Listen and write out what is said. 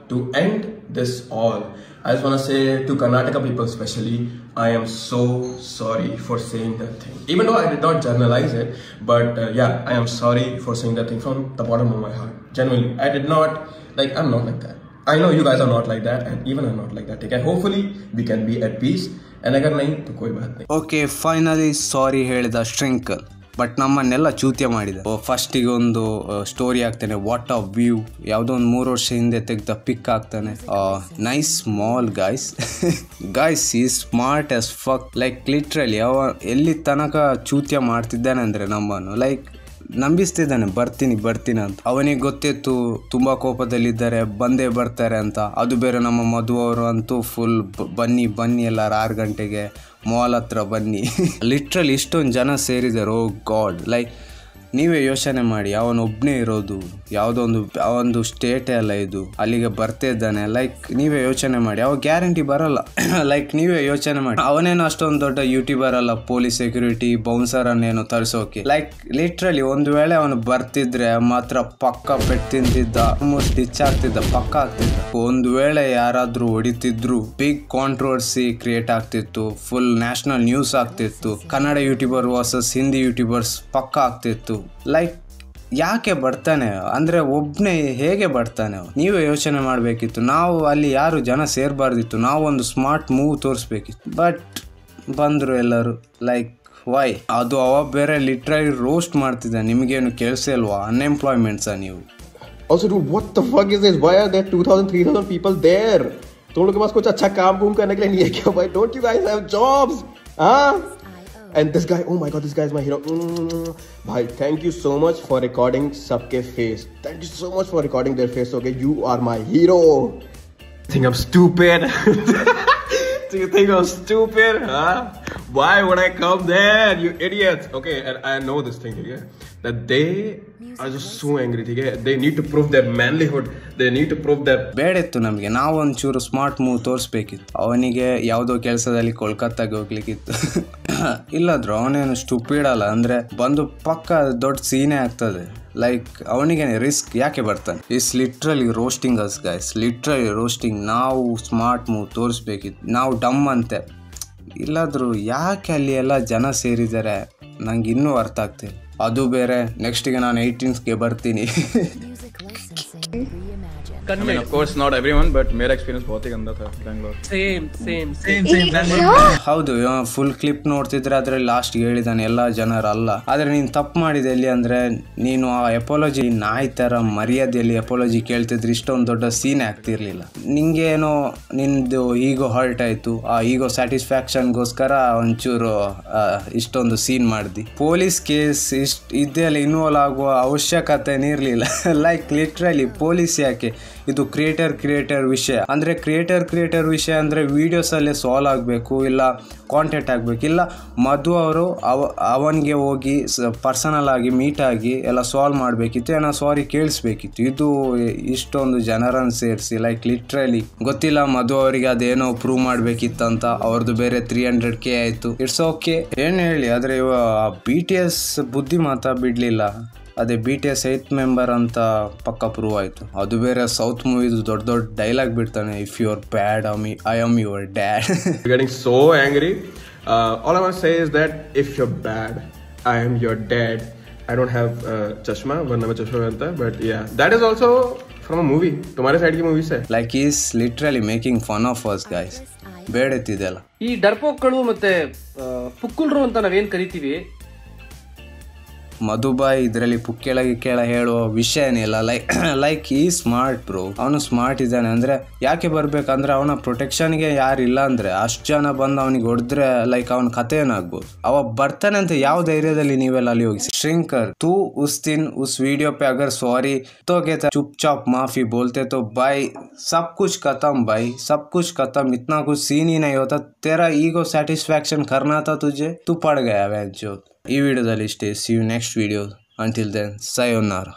To end this all, I just want to say to Karnataka people especially, I am so sorry for saying that thing. Even though I did not journalize it, but yeah, I am sorry for saying that thing from the bottom of my heart. Genuinely, I did not, like, I'm not like that. I know you guys are not like that, and even I'm not like that. Okay, hopefully we can be at peace. And अगर नहीं तो कोई बात नहीं. Okay, finally sorry ಹೇಳಿದ ಶ್ರಿಂಕಲ್. But ನಮ್ಮನ್ನೆಲ್ಲ ಚೂತ್ಯ ಮಾಡಿದೆ. ಫಸ್ಟಿಗೆ ಒಂದು ಸ್ಟೋರಿ ಹಾಕ್ತಾನೆ, ವಾಟ್ ಅ ವ್ಯೂ, ಯಾವುದೋ ಒಂದು 3 ವರ್ಷ ಹಿಂದೆ ತೆಗೆದ ಪಿಕ್ ಹಾಕ್ತಾನೆ. Nice small guys. ಗೈಸ್ ಈ smart as fuck. Like literally ಅವ ಎಲ್ಲಿ ತನಕ ಚೂತ್ಯ ಮಾಡ್ತಿದ್ದಾನೆ ಅಂದರೆ ನಮ್ಮನ್ನು ಲೈಕ್ ನಂಬಿಸ್ತಿದ್ದಾನೆ ಬರ್ತೀನಿ ಅಂತ. ಅವನಿಗೆ ಗೊತ್ತಿತ್ತು ತುಂಬಾ ಕೋಪದಲ್ಲಿದ್ದಾರೆ, ಬಂದೇ ಬರ್ತಾರೆ ಅಂತ. ಅದು ಬೇರೆ ನಮ್ಮ ಮಧು ಅವರು ಅಂತೂ ಫುಲ್ ಬನ್ನಿ ಎಲ್ಲಾರು 6 ಗಂಟೆಗೆ ಮಾಲ್ ಹತ್ರ ಬನ್ನಿ. ಲಿಟ್ರಲಿ ಇಷ್ಟೊಂದು ಜನ ಸೇರಿದ್ದಾರೆ. ಓ ಗಾಡ್, ಲೈಕ್ ನೀವೇ ಯೋಚನೆ ಮಾಡಿ, ಅವನೊಬ್ಬನೇ ಇರೋದು, ಯಾವುದೋ ಒಂದು ಸ್ಟೇಟೇ ಅಲ್ಲ ಇದು, ಅಲ್ಲಿಗೆ ಬರ್ತಾ ಇದ್ದಾನೆ. ಲೈಕ್ ನೀವೇ ಯೋಚನೆ ಮಾಡಿ, ಅವ ಗ್ಯಾರಂಟಿ ಬರಲ್ಲ. ಲೈಕ್ ನೀವೇ ಯೋಚನೆ ಮಾಡಿ, ಅವನೇನು ಅಷ್ಟೊಂದು ದೊಡ್ಡ ಯೂಟ್ಯೂಬರ್ ಅಲ್ಲ, ಪೊಲೀಸ್ ಸೆಕ್ಯೂರಿಟಿ ಬೌನ್ಸರ್ ಅನ್ನೇನು ತರಿಸೋಕೆ. ಲೈಕ್ ಲಿಟ್ರಲಿ ಒಂದು ವೇಳೆ ಅವನು ಬರ್ತಿದ್ರೆ ಮಾತ್ರ ಪಕ್ಕ ಪೆಟ್ಟು ತಿಂತಿದ್ದ, ಆಲ್ಮೋಸ್ಟ್ ಡಿಚ್ ಆಗ್ತಿದ್ದ, ಪಕ್ಕ ಆಗ್ತಿದ್ದ. ಒಂದು ವೇಳೆ ಯಾರಾದ್ರೂ ಹೊಡಿತಿದ್ರು ಬಿಗ್ ಕಾಂಟ್ರವರ್ಸಿ ಕ್ರಿಯೇಟ್ ಆಗ್ತಿತ್ತು, ಫುಲ್ ನ್ಯಾಷನಲ್ ನ್ಯೂಸ್ ಆಗ್ತಿತ್ತು, Kannada YouTuber versus Hindi YouTubers ಪಕ್ಕ ಆಗ್ತಿತ್ತು. ಲೈಕ್ ಯಾಕೆ ಬರ್ತಾನೆ ಅಂದರೆ ಒಬ್ಬನೇ ಹೇಗೆ ಬರ್ತಾನೆ? ನೀವೇ ಯೋಚನೆ ಮಾಡಬೇಕಿತ್ತು. ನಾವು ಅಲ್ಲಿ ಯಾರು ಜನ ಸೇರಬಾರ್ದಿತ್ತು, ನಾವು ಒಂದು ಸ್ಮಾರ್ಟ್ ಮೂವ್ ತೋರಿಸ್ಬೇಕಿತ್ತು. ಬಟ್ ಬಂದರು ಎಲ್ಲರೂ. Like why? ಅದು ಅವ ಬೇರೆ ಲಿಟ್ರಲಿ ರೋಸ್ಟ್ ಮಾಡ್ತಿದ್ದ. ನಿಮಗೇನು ಕೆಲಸ ಇಲ್ವಾ? ಅನ್ಎಂಪ್ಲಾಯ್ಮೆಂಟ್ಸಾ ನೀವು? Also dude, what the fuck is this? Why are there 2,000-3,000 people there? तुम लोग के पास कुछ अच्छा काम करने के लिए नहीं है क्या? Why don't you guys have jobs? Huh? And this guy, oh my god, this guy is my hero. Bhai, thank you so much for recording सबके face. Thank you so much for recording their face. Okay, you are my hero. Think I'm stupid? Do you think I'm stupid? Huh? Why would I come there, you idiots? Okay, and I know this thing, okay? That they are just so angry, okay? They need to prove their manlyhood. They need to prove their... ಬೇಡಿತ್ತು ನಮಗೆ, ನಾವು ಒಂಚೂರು smart move ತೋರಿಸ್ಬೇಕಿತ್ತು. ಅವನಿಗೆ ಯಾವುದೋ ಕೆಲಸದಲ್ಲಿ ಕೋಲ್ಕತ್ತಾಗೆ ಹೋಗ್ಲಿಕ್ಕಿತ್ತು. ಇಲ್ಲಾದ್ರು ಅವನೇನು stupid ಅಲ್ಲ, ಅಂದ್ರೆ ಬಂದು ಪಕ್ಕ ದೊಡ್ಡ ಸೀನೇ ಆಗ್ತದೆ. ಲೈಕ್ ಅವನಿಗೆ ರಿಸ್ಕ್ ಯಾಕೆ ಬರ್ತಾನೆ? It's literally roasting us guys, literally roasting. ನಾವು ಸ್ಮಾರ್ಟ್ ಮೂವ್ ತೋರಿಸ್ಬೇಕಿತ್ತು, ನಾವು ಡಮ್ ಅಂತೆ. ಇಲ್ಲಾದ್ರು ಯಾಕೆ ಅಲ್ಲಿ ಎಲ್ಲ ಜನ ಸೇರಿದ್ದಾರೆ ನಂಗೆ ಇನ್ನೂ ಅರ್ಥ ಆಗ್ತಿಲ್ಲ. ಅದು ಬೇರೆ ನೆಕ್ಸ್ಟ್ಗೆ ನಾನು 18ಗೆ ಬರ್ತೀನಿ. I mean, of course not everyone, but मेरा experience बहुत ही गंदा था Bangalore. Same. ಹೌದು, ಫುಲ್ ಕ್ಲಿಪ್ ನೋಡ್ತಿದ್ರೆ ಅದ್ರಲ್ಲಿ ಲಾಸ್ಟ್ ಹೇಳಿದಾನೆ ಎಲ್ಲ ಜನರಲ್ಲ. ಆದ್ರೆ ನೀನು ತಪ್ಪು ಮಾಡಿದೆ ಎಲ್ಲಿ ಅಂದ್ರೆ, ನೀನು ಆ ಎಪಾಲಜಿ ನಾಯಿ ತರ ಮರ್ಯಾದೆಯಲ್ಲಿ ಎಪಾಲಜಿ ಕೇಳ್ತಿದ್ರೆ ಇಷ್ಟೊಂದು ದೊಡ್ಡ ಸೀನ್ ಆಗ್ತಿರ್ಲಿಲ್ಲ. ನಿಂಗೆ ಏನೋ ನಿಂದು ಈಗೋ ಹರ್ಟ್ ಆಯ್ತು, ಆ ಈಗೋ ಸ್ಯಾಟಿಸ್ಫ್ಯಾಕ್ಷನ್ಗೋಸ್ಕರ ಒಂಚೂರು ಇಷ್ಟೊಂದು ಸೀನ್ ಮಾಡ್ದಿ. ಪೊಲೀಸ್ ಕೇಸ್ ಇದೆಲ್ಲ ಇನ್ವಾಲ್ವ್ ಆಗುವ ಅವಶ್ಯಕತೆ ಇರ್ಲಿಲ್ಲ. ಲೈಕ್ ಲಿಟ್ರಲಿ ಪೊಲೀಸ್ ಯಾಕೆ? ಇದು ಕ್ರಿಯೇಟರ್ ವಿಷಯ ಅಂದ್ರೆ, ಕ್ರಿಯೇಟರ್ ವಿಷಯ ಅಂದ್ರೆ ವಿಡಿಯೋಸ್ ಅಲ್ಲೇ ಸಾಲ್ವ್ ಆಗಬೇಕು, ಇಲ್ಲ ಕಾಂಟ್ಯಾಕ್ಟ್ ಆಗಬೇಕು. ಇಲ್ಲ ಮಧು ಅವರು ಅವನಿಗೆ ಹೋಗಿ ಪರ್ಸನಲ್ ಆಗಿ ಮೀಟ್ ಆಗಿ ಎಲ್ಲ ಸಾಲ್ವ್ ಮಾಡಬೇಕಿತ್ತು, ಏನೋ ಸಾರಿ ಕೇಳಿಸ್ಬೇಕಿತ್ತು. ಇದು ಇಷ್ಟೊಂದು ಜನರನ್ನು ಸೇರಿಸಿ ಲೈಕ್ ಲಿಟ್ರಲಿ ಗೊತ್ತಿಲ್ಲ ಮಧು ಅವರಿಗೆ ಅದೇನೋ ಪ್ರೂವ್ ಮಾಡಬೇಕಿತ್ತಂತ. ಅವ್ರದ್ದು ಬೇರೆ 300K ಆಯಿತು. ಇಟ್ಸ್ ಓಕೆ, ಏನು ಹೇಳಿ. ಆದರೆ BTS ಬುದ್ಧಿ ಮಾತಾ ಬಿಡಲಿಲ್ಲ. ಅದೇ BTS 8th ಮೆಂಬರ್ ಅಂತ ಪಕ್ಕ ಪ್ರೂವ್ ಆಯಿತು. ಅದು ಬೇರೆ ಸೌತ್ ಮೂವಿದು ದೊಡ್ಡ ಡೈಲಾಗ್ ಬಿಡ್ತಾನೆ, if you are bad I am your dad. Getting so angry. All I want to say is that if you're bad, I am your dad. I don't have chashma, वरना मैं चश्मा पहनता. But yeah, that is also from a movie. तुम्हारे side की movie से. Like he is literally making fun of us guys. ಬೇಡತ್ತಿದೆಲ್ಲ. ಈ ಡರ್ಪೋಕ್ಗಳು ಮತ್ತೆ ಪುಕ್ಕುಲ್ರು ಅಂತ ನಾವೇನ್ ಕರಿತೀವಿ, ಮಧುಬಾಯ್ ಇದರಲ್ಲಿ ಕೇಳ ಹೇಳುವ ವಿಷಯನೇ ಇಲ್ಲ. ಲೈಕ್ ಈ ಸ್ಮಾರ್ಟ್ ಬ್ರೋ, ಅವನು ಸ್ಮಾರ್ಟ್ ಇದ್ದಾನೆ ಅಂದ್ರೆ ಯಾಕೆ ಬರ್ಬೇಕಂದ್ರೆ ಅವನ ಪ್ರೊಟೆಕ್ಷನ್ಗೆ ಯಾರಿಲ್ಲ ಅಂದ್ರೆ ಅಷ್ಟು ಜನ ಬಂದು ಅವನಿಗೆ ಹೊಡೆದ್ರೆ ಲೈಕ್ ಅವನ ಕಥೆ ಏನಾಗ್ಬೋದು. ಅವ ಬರ್ತಾನೆ ಅಂತ ಯಾವ ಧೈರ್ಯದಲ್ಲಿ ನೀವೆಲ್ಲ ಅಲ್ಲಿ ಹೋಗಿ? श्रिंकर तू उस दिन उस वीडियो पे अगर सॉरी तो कहता चुपचाप माफी बोलते तो भाई सब कुछ खत्म, भाई सब कुछ खत्म. इतना कुछ सीन ही नहीं होता. तेरा ईगो सेटिस्फैक्शन करना था तुझे, तू पड़ गया वैन जो. ಈ ವಿಡಿಯೋದಲ್ಲಿ ಇಷ್ಟೇ. See you next video. Until then sayonara.